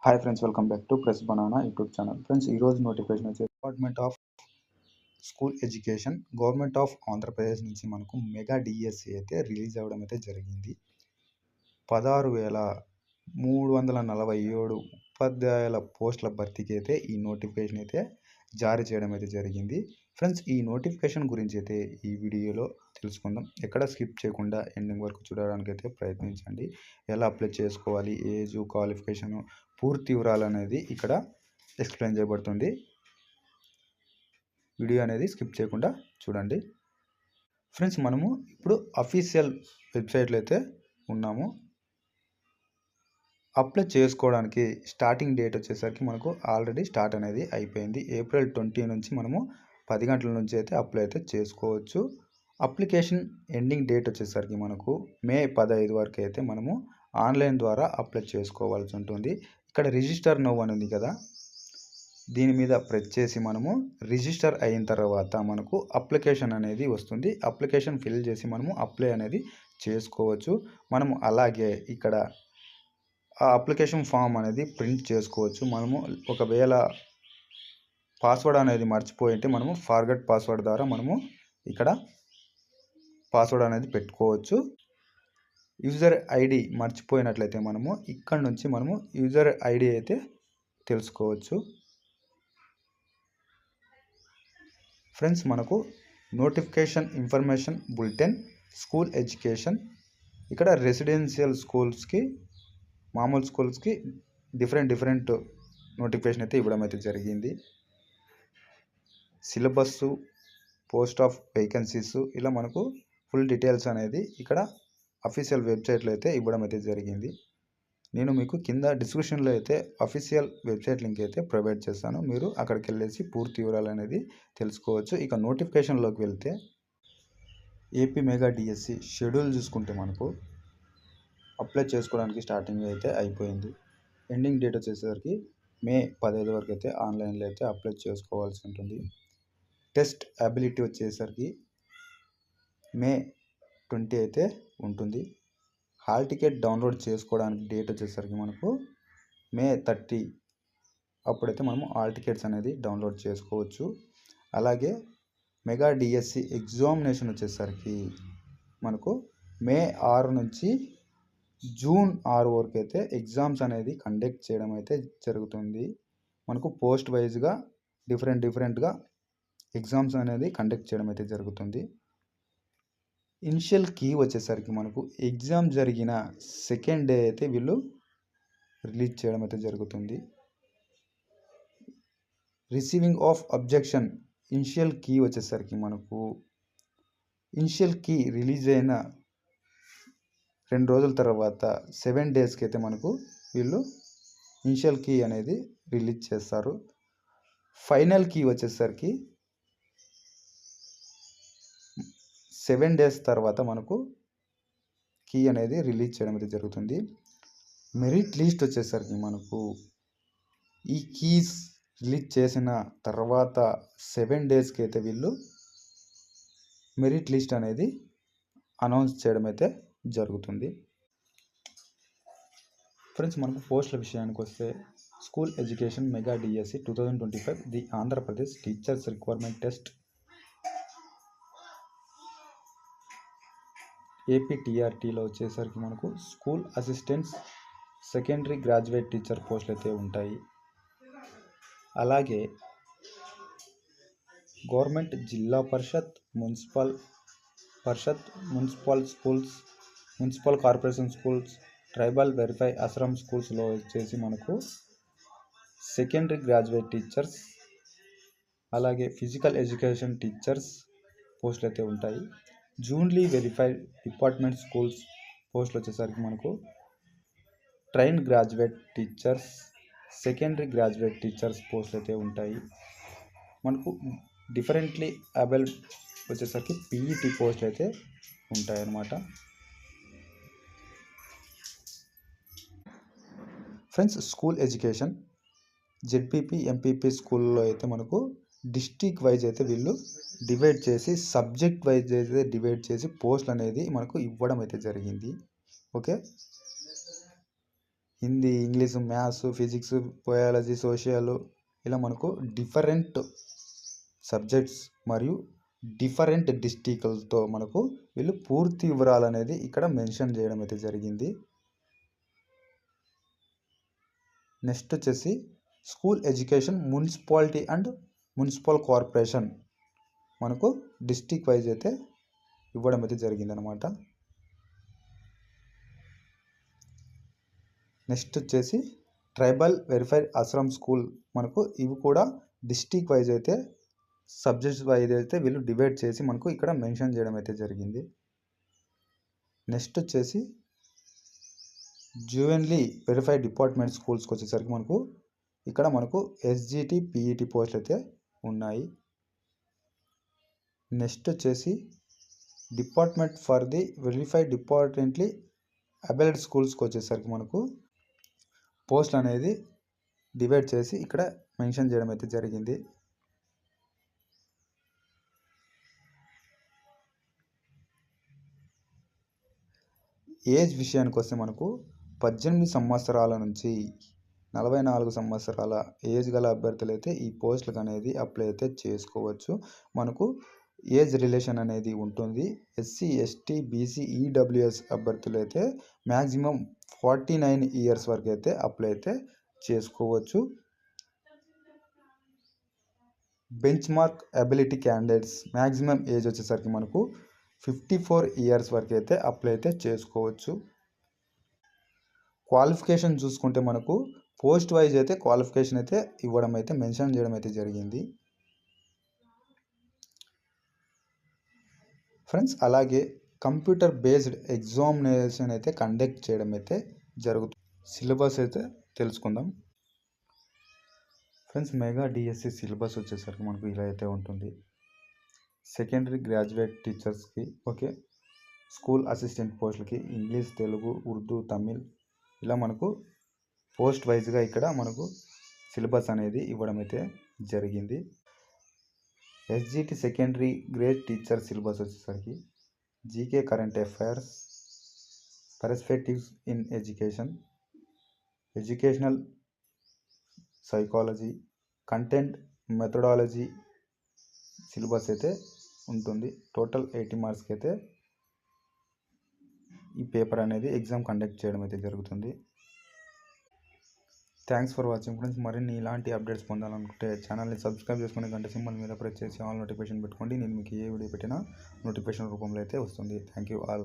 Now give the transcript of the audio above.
Hi friends, welcome back to press banana YouTube channel. Friends, ఈరోజు notification వచ్చే department of school education government of Andhra Pradesh నుంచి మనకు mega DSC అయితే release అవ్వడం అయితే జరిగింది. 16,347 ఉపాధ్యాయుల పోస్టుల భర్తీకి అయితే ఈ నోటిఫికేషన్ అయితే జారీ చేయడం అయితే జరిగింది. ఫ్రెండ్స్, ఈ నోటిఫికేషన్ గురించి అయితే ఈ వీడియోలో తెలుసుకుందాం. ఎక్కడ స్కిప్ చేయకుండా ఎండింగ్ వరకు చూడడానికి అయితే ప్రయత్నించండి. ఎలా అప్లై చేసుకోవాలి, ఏజ్, క్వాలిఫికేషను, పూర్తి వివరాలు అనేది ఇక్కడ ఎక్స్ప్లెయిన్ చేయబడుతుంది. వీడియో అనేది స్కిప్ చేయకుండా చూడండి. ఫ్రెండ్స్, మనము ఇప్పుడు అఫీషియల్ వెబ్సైట్లో అయితే ఉన్నాము. అప్లై చేసుకోవడానికి స్టార్టింగ్ డేట్ వచ్చేసరికి మనకు ఆల్రెడీ స్టార్ట్ అనేది అయిపోయింది. ఏప్రిల్ 20 నుంచి మనము 10 గంటల నుంచి అయితే అప్లై అయితే చేసుకోవచ్చు. అప్లికేషన్ ఎండింగ్ డేట్ వచ్చేసరికి మనకు మే 15 వరకు అయితే మనము ఆన్లైన్ ద్వారా అప్లై చేసుకోవాల్సి ఉంటుంది. ఇక్కడ రిజిస్టర్ నౌ అని ఉంది కదా, దీని మీద ప్రెస్ చేసి మనము రిజిస్టర్ అయిన తర్వాత మనకు అప్లికేషన్ అనేది వస్తుంది. అప్లికేషన్ ఫిల్ చేసి మనము అప్లై అనేది చేసుకోవచ్చు. మనము అలాగే ఇక్కడ ఆ అప్లికేషన్ ఫామ్ అనేది ప్రింట్ చేసుకోవచ్చు. మనము ఒకవేళ పాస్వర్డ్ అనేది మర్చిపోయింటే మనము ఫర్గెట్ పాస్వర్డ్ ద్వారా మనము ఇక్కడ పాస్వర్డ్ అనేది పెట్టుకోవచ్చు. యూజర్ ఐడి మర్చిపోయినట్లయితే మనము ఇక్కడ నుంచి మనము యూజర్ ఐడి అయితే తెలుసుకోవచ్చు. ఫ్రెండ్స్, మనకు notification information bulletin school education ఇక్కడ రెసిడెన్షియల్ స్కూల్స్కి, మామూలు స్కూల్స్కి డిఫరెంట్ నోటిఫికేషన్ అయితే ఇవ్వడం అయితే జరిగింది. సిలబస్సు, పోస్ట్ ఆఫ్ వేకెన్సీస్, ఇలా మనకు ఫుల్ డీటెయిల్స్ అనేది ఇక్కడ అఫీషియల్ వెబ్సైట్లో అయితే ఇవ్వడం అయితే జరిగింది. నేను మీకు కింద డిస్క్రిప్షన్లో అయితే అఫీషియల్ వెబ్సైట్ లింక్ అయితే ప్రొవైడ్ చేస్తాను. మీరు అక్కడికి వెళ్ళేసి పూర్తి వివరాలు అనేది తెలుసుకోవచ్చు. ఇక నోటిఫికేషన్లోకి వెళ్తే ఏపీ మెగా డిఎస్సి షెడ్యూల్ చూసుకుంటే మనకు అప్లై చేసుకోవడానికి స్టార్టింగ్ అయితే అయిపోయింది. ఎండింగ్ డేట్ వచ్చేసరికి మే 15 వరకు అయితే ఆన్లైన్లో అయితే అప్లై చేసుకోవాల్సి ఉంటుంది. టెస్ట్ అబిలిటీ వచ్చేసరికి మే 20 అయితే ఉంటుంది. హాల్ టికెట్ డౌన్లోడ్ చేసుకోవడానికి డేట్ వచ్చేసరికి మనకు మే 30 అప్పుడైతే మనము హాల్ టికెట్స్ అనేది డౌన్లోడ్ చేసుకోవచ్చు. అలాగే మెగా డిఎస్సి ఎగ్జామినేషన్ వచ్చేసరికి మనకు మే 6 నుంచి జూన్ 6 వరకు అయితే ఎగ్జామ్స్ అనేది కండక్ట్ చేయడం అయితే జరుగుతుంది. మనకు పోస్ట్ వైజ్గా డిఫరెంట్గా ఎగ్జామ్స్ అనేది కండక్ట్ చేయడం అయితే జరుగుతుంది. ఇనిషియల్ కీ వచ్చేసరికి మనకు ఎగ్జామ్ జరిగిన సెకండ్ డే అయితే వీళ్ళు రిలీజ్ చేయడం అయితే జరుగుతుంది. Receiving of objection initial key వచ్చేసరికి మనకు ఇనిషియల్ కీ రిలీజ్ అయిన 2 రోజుల తర్వాత 7 డేస్కి అయితే మనకు వీళ్ళు ఇనిషియల్ కీ అనేది రిలీజ్ చేస్తారు. ఫైనల్ కీ వచ్చేసరికి 7 డేస్ తర్వాత మనకు కీ అనేది రిలీజ్ చేయడం అయితే జరుగుతుంది. మెరిట్ లిస్ట్ వచ్చేసరికి మనకు ఈ కీస్ రిలీజ్ చేసిన తర్వాత 7 డేస్కి అయితే వీళ్ళు మెరిట్ లిస్ట్ అనేది అనౌన్స్ చేయడం అయితే జరుగుతుంది. ఫ్రెండ్స్, మనకు పోస్టుల విషయానికి వస్తే school education mega DSC 2025 the Andhra Pradesh teachers requirement test ఏపీటీఆర్టీలో వచ్చేసరికి మనకు school assistants, secondary graduate teacher పోస్టులు అయితే ఉంటాయి. అలాగే government zilla parishad, municipal parishad, municipal schools, municipal corporation schools, tribal welfare ashram స్కూల్స్లో వచ్చేసి మనకు సెకండరీ గ్రాడ్యుయేట్ టీచర్స్, అలాగే ఫిజికల్ ఎడ్యుకేషన్ టీచర్స్ పోస్టులు అయితే ఉంటాయి. జూన్లీ వెరిఫైడ్ డిపార్ట్మెంట్ స్కూల్స్ పోస్టులు వచ్చేసరికి మనకు train graduate teachers, secondary graduate teachers పోస్టులు అయితే ఉంటాయి. మనకు డిఫరెంట్లీ అబెల్ వచ్చేసరికి పీఈటీ పోస్టులు అయితే ఉంటాయి అన్నమాట. Friends, school education ZPP, MPP స్కూల్లో అయితే మనకు డిస్ట్రిక్ట్ వైజ్ అయితే వీళ్ళు డివైడ్ చేసి, సబ్జెక్ట్ వైజ్ అయితే డివైడ్ చేసి పోస్టులు అనేది మనకు ఇవ్వడం అయితే జరిగింది. Okay, Hindi, English, maths, physics, biology, social ఇలా మనకు డిఫరెంట్ సబ్జెక్ట్స్ మరియు డిఫరెంట్ డిస్ట్రిక్ట్లతో మనకు వీళ్ళు పూర్తి వివరాలు అనేది ఇక్కడ మెన్షన్ చేయడం అయితే జరిగింది. నెక్స్ట్ వచ్చేసి school education municipality and municipal corporation మనకు డిస్ట్రిక్ట్ వైజ్ అయితే ఇవ్వడం అయితే జరిగింది అనమాట. నెక్స్ట్ వచ్చేసి ట్రైబల్ వెరిఫైడ్ ఆశ్రమ్ స్కూల్ మనకు ఇవి కూడా డిస్ట్రిక్ట్ వైజ్ అయితే సబ్జెక్ట్స్ వైజ్ అయితే వీళ్ళు డివైడ్ చేసి మనకు ఇక్కడ మెన్షన్ చేయడం అయితే జరిగింది. నెక్స్ట్ వచ్చేసి జువెన్లీ వెరిఫైడ్ డిపార్ట్మెంట్ స్కూల్స్కి వచ్చేసరికి మనకు ఇక్కడ మనకు ఎస్జిటి, పిఈటి పోస్టులు అయితే ఉన్నాయి. నెక్స్ట్ వచ్చేసి డిపార్ట్మెంట్ ఫర్ ది వెరిఫైడ్ డిపార్ట్మెంట్లీ అబెల్డ్ స్కూల్స్కి వచ్చేసరికి మనకు పోస్టులు అనేది డివైడ్ చేసి ఇక్కడ మెన్షన్ చేయడం అయితే జరిగింది. ఏజ్ విషయానికి వస్తే మనకు 18 సంవత్సరాల నుంచి 44 సంవత్సరాల ఏజ్ గల అభ్యర్థులు అయితే ఈ పోస్టులకు అనేది అప్లై అయితే చేసుకోవచ్చు. మనకు ఏజ్ రిలేషన్ అనేది ఉంటుంది. ఎస్సీ, ఎస్టీ, బీసీ, ఈడబ్ల్యూఎస్ అభ్యర్థులు అయితే మ్యాక్సిమం 49 ఇయర్స్ వరకు అయితే అప్లై అయితే చేసుకోవచ్చు. Bench mark ability candidates maximum age వచ్చేసరికి మనకు 54 ఇయర్స్ వరకు అయితే అప్లై అయితే చేసుకోవచ్చు. క్వాలిఫికేషన్ చూసుకుంటే మనకు పోస్ట్ వైజ్ అయితే క్వాలిఫికేషన్ అయితే ఇవ్వడం అయితే మెన్షన్ చేయడం అయితే జరిగింది ఫ్రెండ్స్. అలాగే కంప్యూటర్ బేస్డ్ ఎగ్జామినేషన్ అయితే కండక్ట్ చేయడం అయితే జరుగుతుంది. సిలబస్ అయితే తెలుసుకుందాం ఫ్రెండ్స్. మెగా డిఎస్సి సిలబస్ వచ్చేసరికి మనకు ఇలా అయితే ఉంటుంది. సెకండరీ గ్రాడ్యుయేట్ టీచర్స్కి ఓకే, స్కూల్ అసిస్టెంట్ పోస్టులకి ఇంగ్లీష్, తెలుగు, ఉర్దూ, తమిళ్ ఇలా మనకు పోస్ట్ వైజ్గా ఇక్కడ మనకు సిలబస్ అనేది ఇవ్వడం అయితే జరిగింది. SGT secondary grade teacher syllabus వచ్చేసరికి GK, current affairs, perspectives in education, educational psychology, content, methodology syllabus అయితే ఉంటుంది. టోటల్ 80 మార్క్స్కి అయితే ఈ పేపర్ అనేది ఎగ్జామ్ కండక్ట్ చేయడం అయితే జరుగుతుంది. Thanks for watching friends. మరిన్ని ఇలాంటి అప్డేట్స్ పొందాలనుకుంటే ఛానల్ని సబ్స్క్రైబ్ చేసుకుని గంట సింబల్ మీద ప్రెస్ చేసి ఆల్ నోటిఫికేషన్ పెట్టుకోండి. నేను మీకు ఏ వీడియో పెట్టినా నోటిఫికేషన్ రూపంలో అయితే వస్తుంది. Thank you all.